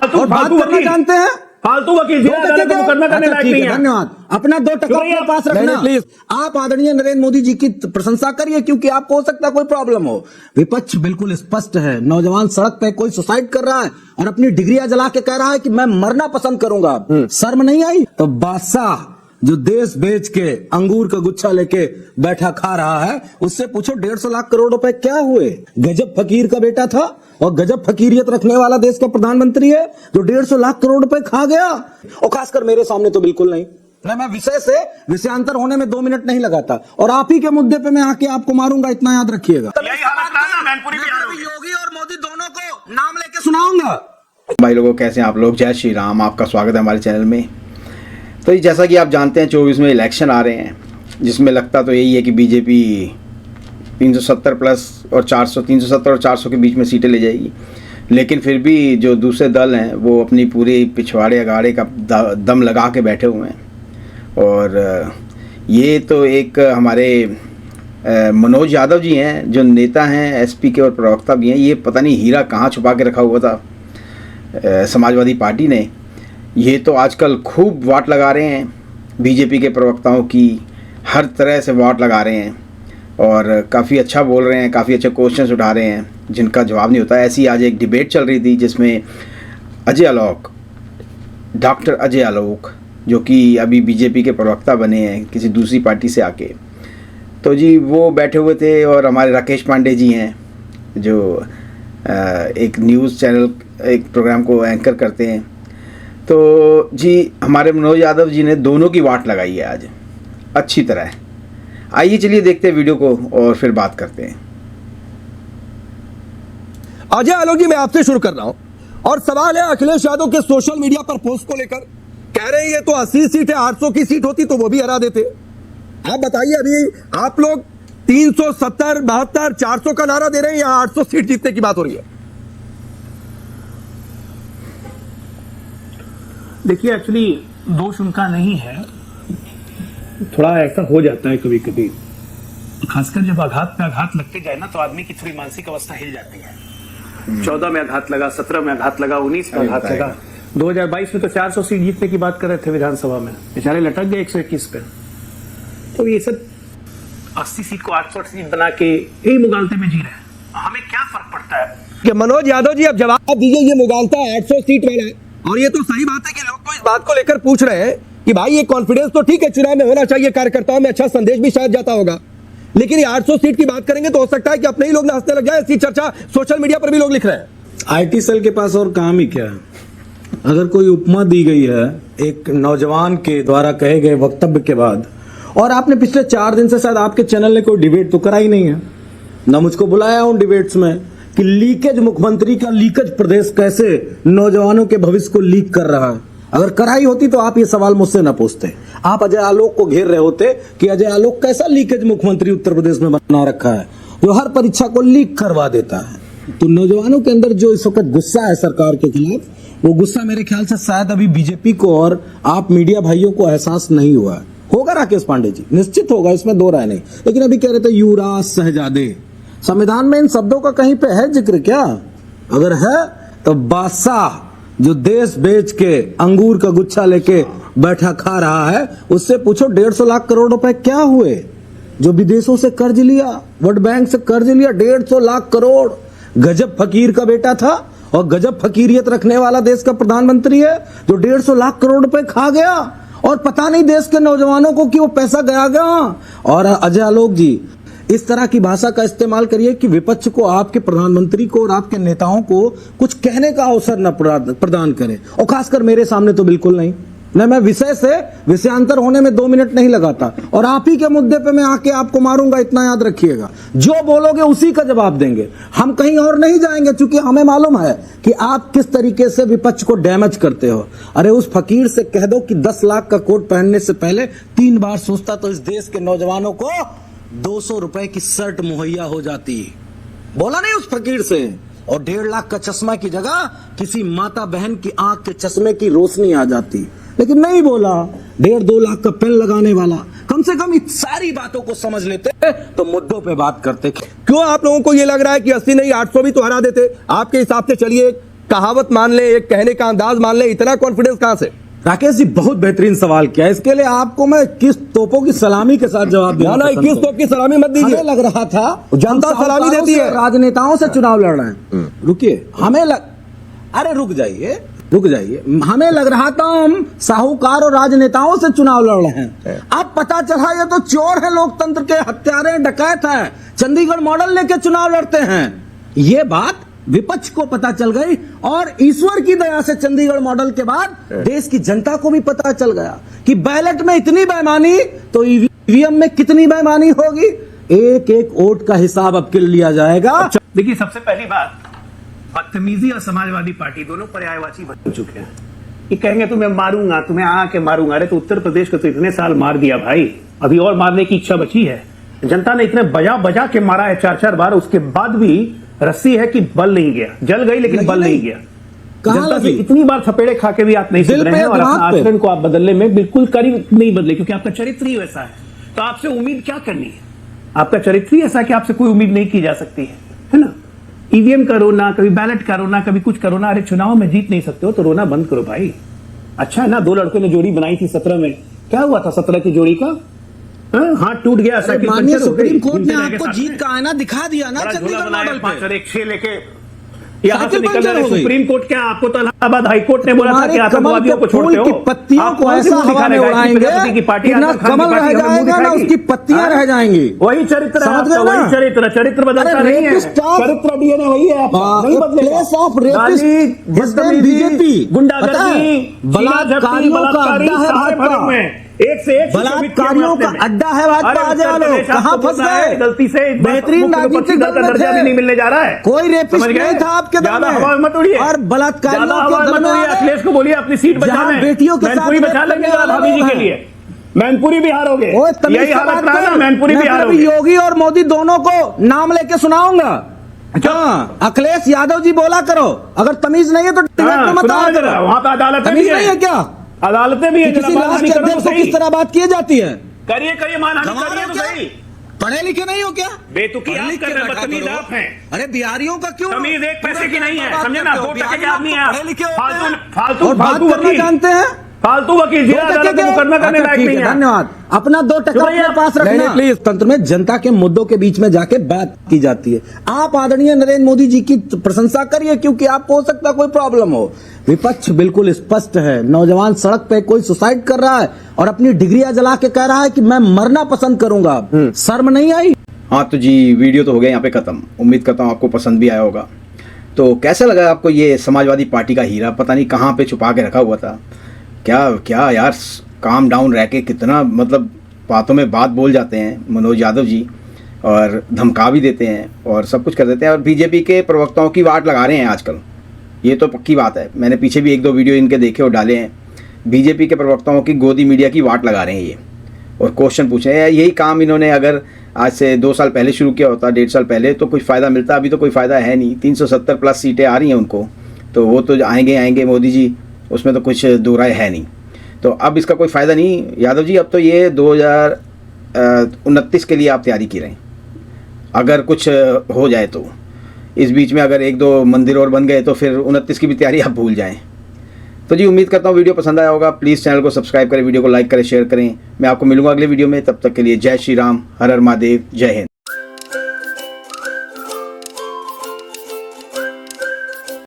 और बात करना जानते हैं। फालतू वकील मुकदमा करने लायक नहीं है। धन्यवाद। अपना 2 टका अपने पास रखना प्लीज। आप आदरणीय नरेंद्र मोदी जी की प्रशंसा करिए, क्योंकि आपको हो सकता है कोई प्रॉब्लम हो। विपक्ष बिल्कुल स्पष्ट है, नौजवान सड़क पे कोई सुसाइड कर रहा है और अपनी डिग्रियां जला के कह रहा है कि मैं मरना पसंद करूंगा। शर्म नहीं आई? तो बादशाह जो देश बेच के अंगूर का गुच्छा लेके बैठा खा रहा है, उससे पूछो 150 लाख करोड़ रुपए क्या हुए। गजब फकीर का बेटा था और गजब फकीरियत रखने वाला देश का प्रधानमंत्री है जो 150 लाख करोड़ रुपए खा गया। और खासकर मेरे सामने तो बिल्कुल नहीं। मैं विषय से विषयांतर होने में 2 मिनट नहीं लगाता, और आप ही के मुद्दे पे मैं आके आपको मारूंगा, इतना याद रखिएगा। योगी और मोदी दोनों को नाम लेके सुनाऊंगा। भाई लोगों, कैसे हैं आप लोग? जय श्री राम। आपका स्वागत है हमारे चैनल में। तो जैसा कि आप जानते हैं 24 में इलेक्शन आ रहे हैं, जिसमें लगता तो यही है कि बीजेपी 370 प्लस और 400, 370 और 400 के बीच में सीटें ले जाएगी। लेकिन फिर भी जो दूसरे दल हैं वो अपनी पूरे पिछवाड़े अगाड़े का दम लगा के बैठे हुए हैं। और ये तो एक हमारे मनोज यादव जी हैं, जो नेता हैं, एसपी के और प्रवक्ता भी हैं। ये पता नहीं हीरा कहाँ छुपा के रखा हुआ था समाजवादी पार्टी ने। ये तो आजकल खूब वाट लगा रहे हैं बीजेपी के प्रवक्ताओं की, हर तरह से वाट लगा रहे हैं और काफ़ी अच्छा बोल रहे हैं, काफ़ी अच्छे क्वेश्चंस उठा रहे हैं जिनका जवाब नहीं होता। ऐसी आज एक डिबेट चल रही थी जिसमें अजय आलोक, डॉक्टर अजय आलोक, जो कि अभी बीजेपी के प्रवक्ता बने हैं किसी दूसरी पार्टी से आके, तो जी वो बैठे हुए थे। और हमारे राकेश पांडे जी हैं जो एक न्यूज़ चैनल, एक प्रोग्राम को एंकर करते हैं। तो जी हमारे मनोज यादव जी ने दोनों की वाट लगाई है आज अच्छी तरह। आइए चलिए देखते हैं वीडियो को और फिर बात करते हैं। अजय आलोक जी, मैं आपसे शुरू कर रहा हूं और सवाल है अखिलेश यादव के सोशल मीडिया पर पोस्ट को लेकर। कह रहे हैं ये तो 80 सीट है, 800 की सीट होती तो वो भी हरा देते। आप बताइए, अभी आप लोग 370, 72, 400 का नारा दे रहे हैं या 800 सीट जीतने की बात हो रही है? देखिए, एक्चुअली दोष उनका नहीं है, थोड़ा ऐसा हो जाता है कभी कभी, खासकर जब आघात पे आघात लगते जाए ना तो आदमी की थोड़ी मानसिक अवस्था हिल जाती है। 14 में आघात लगा, 17 में आघात लगा, 19 में आघात लगा, 2022 में तो 400 सीट जीतने की बात कर रहे थे विधानसभा में, बेचारे लटक गए 121 पे। तो ये सब 80 सीट को 800 सीट बना के यही मुगालते में जी रहे हैं। हमें क्या फर्क पड़ता है कि मनोज यादव जी अब जवाब दीजिए, ये मुगालता 800 सीट वाला है। और ये तो सही बात है कि लोग तो इस बात को लेकर पूछ रहे हैं कि भाई ये कॉन्फिडेंस तो ठीक है, चुनाव में होना चाहिए, कार्यकर्ताओं में अच्छा संदेश भी शायद जाता होगा, लेकिन ये 800 सीट की बात करेंगे तो हो सकता है कि अपने ही लोग नाचने लग जाए। ऐसी चर्चा सोशल मीडिया पर भी लोग लिख रहे हैं। आईटी सेल के पास और काम ही क्या है? अगर कोई उपमा दी गई है एक नौजवान के द्वारा कहे गए वक्तव्य के बाद, और आपने पिछले 4 दिन से शायद आपके चैनल ने कोई डिबेट तो करा ही नहीं है, ना मुझको बुलाया उन डिबेट्स में कि लीकेज मुख्यमंत्री का लीकेज प्रदेश कैसे नौजवानों के भविष्य को लीक कर रहा है। अगर कराई होती तो आप ये सवाल मुझसे न पूछते। आप अजय आलोक को घेर रहे होते कि अजय आलोक कैसा लीकेज मुख्यमंत्री उत्तर प्रदेश में बना रखा है जो हर परीक्षा को लीक करवा देता है। तो नौजवानों के अंदर जो इस वक्त गुस्सा है सरकार के खिलाफ, वो गुस्सा मेरे ख्याल से शायद अभी बीजेपी को और आप मीडिया भाइयों को एहसास नहीं हुआ है। होगा राकेश पांडे जी, निश्चित होगा, इसमें 2 राय नहीं। लेकिन अभी कह रहे थे युवराज शहजादे, संविधान में इन शब्दों का कहीं पे है जिक्र क्या? अगर है तो बादशाह जो देश बेच के अंगूर का गुच्छा लेके बैठा खा रहा है, उससे पूछो 150 लाख करोड़ रुपए क्या हुए। जो विदेशों से कर्ज लिया, वर्ल्ड बैंक से कर्ज लिया 150 लाख करोड़। गजब फकीर का बेटा था और गजब फकीरियत रखने वाला देश का प्रधानमंत्री है जो 150 लाख करोड़ रुपए खा गया, और पता नहीं देश के नौजवानों को कि वो पैसा गया गया। और अजय आलोक जी, इस तरह की भाषा का इस्तेमाल करिए कि विपक्ष को, आपके प्रधानमंत्री को और आपके नेताओं को कुछ कहने का अवसर न प्रदान करें, और खासकर मेरे सामने तो बिल्कुल नहीं। मैं विषय से विषयांतर होने में 2 मिनट नहीं लगाता, और आप ही के मुद्दे पे मैं आके आपको मारूंगा, इतना याद रखिएगा। जो बोलोगे उसी का जवाब देंगे, हम कहीं और नहीं जाएंगे, क्योंकि हमें मालूम है कि आप किस तरीके से विपक्ष को डैमेज करते हो। अरे उस फकीर से कह दो कि 10 लाख का कोट पहनने से पहले 3 बार सोचता तो इस देश के नौजवानों को 200 रुपए की शर्ट मुहैया हो जाती। बोला नहीं उस फकीर से, और 1.5 लाख का चश्मा की जगह किसी माता बहन की आंख के चश्मे की रोशनी आ जाती। लेकिन नहीं बोला, 1.5-2 लाख का पेन लगाने वाला। कम से कम इस सारी बातों को समझ लेते तो मुद्दों पे बात करते। क्यों आप लोगों को ये लग रहा है कि 80 नहीं 800 भी तो हरा देते? आपके हिसाब से चलिए कहावत मान ले, एक कहने का अंदाज मान ले, इतना कॉन्फिडेंस कहां से? राकेश जी बहुत बेहतरीन सवाल किया, इसके लिए आपको मैं किस तोपों की सलामी के साथ जवाब ना दूंगा। किस तो की सलामी मत दीजिए। हमें लग रहा था जनता हम सलामी देती है। राजनेताओं से चुनाव लड़ रहे हैं। रुकिए, अरे रुक जाइए। हमें लग रहा था हम साहूकार और राजनेताओं से चुनाव लड़ रहे हैं। अब पता चला ये तो चोर है, लोकतंत्र के हत्यारे हैं, डकैत है, चंडीगढ़ मॉडल लेके चुनाव लड़ते हैं। ये बात विपक्ष को पता चल गई और ईश्वर की दया से चंडीगढ़ मॉडल के बाद देश की जनता को भी पता चल गया कि बैलेट में इतनी बेईमानी तो ईवीएम में कितनी बेईमानी होगी। एक एक वोट का हिसाब अब के लिया जाएगा। देखिए, सबसे पहली बात, बदतमीजी और समाजवादी पार्टी दोनों पर्यायवाची बन चुके हैं। ये कहेंगे तुम्हें मारूंगा, तुम्हें आके मारूंगा। अरे तो उत्तर प्रदेश को तो इतने साल मार दिया भाई, अभी और मारने की इच्छा बची है। जनता ने इतने बजा के मारा है 4-4 बार, उसके बाद भी रस्सी है कि बल नहीं गया, जल गई लेकिन बल नहीं गया। जनता से इतनी बार थपेड़े खा के भी आप नहीं सुधरे हैं और अपना आचरण को आप बदलने में बिल्कुल करीब नहीं बदले, क्योंकि आपका चरित्र ही वैसा है। तो आपसे उम्मीद क्या करनी है? आपका चरित्र ही ऐसा कि आपसे कोई उम्मीद नहीं की जा सकती है ना। ईवीएम का रोना, कभी बैलेट का रोना, कभी कुछ का रोना। अरे चुनाव में जीत नहीं सकते हो तो रोना बंद करो भाई। अच्छा है ना, 2 लड़कों ने जोड़ी बनाई थी 17 में, क्या हुआ था 17 की जोड़ी का? हाथ टूट गया, साइकिल माननीय पंचर हो गई, सुप्रीम कोर्ट ने घूमते रह गए आपको साथ जीत में। का आईना दिखा दिया ना बड़ा झोला चंडीगढ़ बनाया मॉडल 5 पे। और 1 6 लेके यहाँ से साइकिल निकल पंचर रहे। हो गई। सुप्रीम कोर्ट क्या, आपको तो इलाहाबाद हाई कोर्ट ने बोला था तुम्हारे कि आतंकवादियों कमल को के छोड़ते फूल हो। की पत्तियों आप को कौन सी ऐसा मुंह हवा दिखाने में गए? उड़ाएंगे प्रजापति की पार्टी, कि ना आजम खान की कमल पार्टी रह हमें मुंह जाएगा ना दिखाएगी। उसकी पत्तियां हाँ? रह जाएंगी। वही चरित्र है समझ आपका, गए ना? वही चरित्र बदलता अरे नहीं है। rapist of- चरित्र डीएनए वही है आपका, नहीं बदलेगा। place of rapist गाली, is then बदतमीजी, BJP, गुंडागर्दी, पता है? बलात्कारी, बलात्कारियों का बलात्कारी अड्डा है सारे भाजपा। भरे हुए हैं। एक से एक बलात्कारियों का अड्डा है भाजपा। अरे आ उत्तर जाओ लोग, प्रदेश कहाँ आपको फंस पता है, गए? गलती से एक बार बेहतरीन मुख्य विपक्षी राजनीतिक दल का दल में दर्जा थे। भी नहीं मिलने जा रहा है। कोई रेपिस्ट समझ गए? नहीं था आपके दल ज्यादा में। हवा मत उड़िए और बलात्कारियों ज्यादा के हवा दल मत में उड़िए। आ गए। अखिलेश को बोलिए अपनी सीट जहाँ बचाने। बेटियों के साथ मैनपुरी बचा रेप लेंगे करने वाले भाभी जी लोग के हैं। लिए। मैनपुरी भी हारोगे, ओए तमीज यही से हालत बात रहा ना, कर। मैनपुरी मैं भी फिर अभी हारोगे। योगी और मोदी दोनों को नाम लेके सुनाऊंगा। हाँ, अखिलेश यादव जी बोला करो, अगर तमीज नहीं है तो टिकट हाँ, पे मत सुनाओ आया जरा, करो। वहाँ पे अदालतें भी तमीज नहीं है हैं। क्या? अदालतें भी है, किसी राष्ट्र के अध्यक्ष से किस तरह बात की जाती है? करिए मानहानि गंवा करिए रहे हो तो क्या? सही। पढ़े लिखे नहीं हो क्या? बेतुकी पढ़ आप लिख कर के रहे हैं, बैठा बदतमीज करो। आप हैं। अरे बिहारियों का क्यों? तमीज एक पैसे की नहीं है, बात समझे ना, करते हो। 2 टके के आदमी है पढ़े लिखे होते हैं। फालतू और बात फालतू करना वकील, जानते हैं। फालतू वकील, जिला दो टके अदालत में के- मुकदमा करने अच्छा, लायक ठीक नहीं है, है। धन्यवाद। अपना 2 टका भाई अपने आप- पास नहीं, रखना। प्लीज। तंत्र में जनता के मुद्दों के बीच में जाके बात की जाती है। आप आदरणीय नरेंद्र मोदी जी की प्रशंसा करिए, क्योंकि आपको हो सकता है कोई प्रॉब्लम हो। विपक्ष बिल्कुल स्पष्ट है। नौजवान सड़क पे कोई सुसाइड कर रहा है और अपनी डिग्रियां जला के कह रहा है कि मैं मरना पसंद करूंगा। शर्म नहीं आई? हाँ तो जी, वीडियो तो हो गया यहाँ पे ख़त्म। उम्मीद करता हूँ आपको पसंद भी आया होगा। तो कैसा लगा आपको ये समाजवादी पार्टी का हीरा? पता नहीं कहाँ पे छुपा के रखा हुआ था। क्या क्या यार, काम डाउन रह के कितना मतलब बातों में बात बोल जाते हैं मनोज यादव जी, और धमका भी देते हैं और सब कुछ कर देते हैं, और बीजेपी के प्रवक्ताओं की वाट लगा रहे हैं आजकल। ये तो पक्की बात है, मैंने पीछे भी 1-2 वीडियो इनके देखे और डाले हैं। बीजेपी के प्रवक्ताओं की गोदी मीडिया की वाट लगा रहे हैं ये, और क्वेश्चन पूछ रहे हैं। यही काम इन्होंने अगर आज से 2 साल पहले शुरू किया होता, 1.5 साल पहले, तो कुछ फ़ायदा मिलता। अभी तो कोई फ़ायदा है नहीं। 370 प्लस सीटें आ रही हैं उनको, तो वो तो आएंगे मोदी जी, उसमें तो कुछ दो राय है नहीं। तो अब इसका कोई फ़ायदा नहीं यादव जी। अब तो ये 2029 के लिए आप तैयारी की रहे हैं, अगर कुछ हो जाए तो। इस बीच में अगर 1-2 मंदिर और बन गए तो फिर 29 की भी तैयारी आप भूल जाएं। तो जी, उम्मीद करता हूँ वीडियो पसंद आया होगा। प्लीज़ चैनल को सब्सक्राइब करें, वीडियो को लाइक करें, शेयर करें। मैं आपको मिलूंगा अगले वीडियो में। तब तक के लिए जय श्री राम, हर हर महादेव, जय हिंद।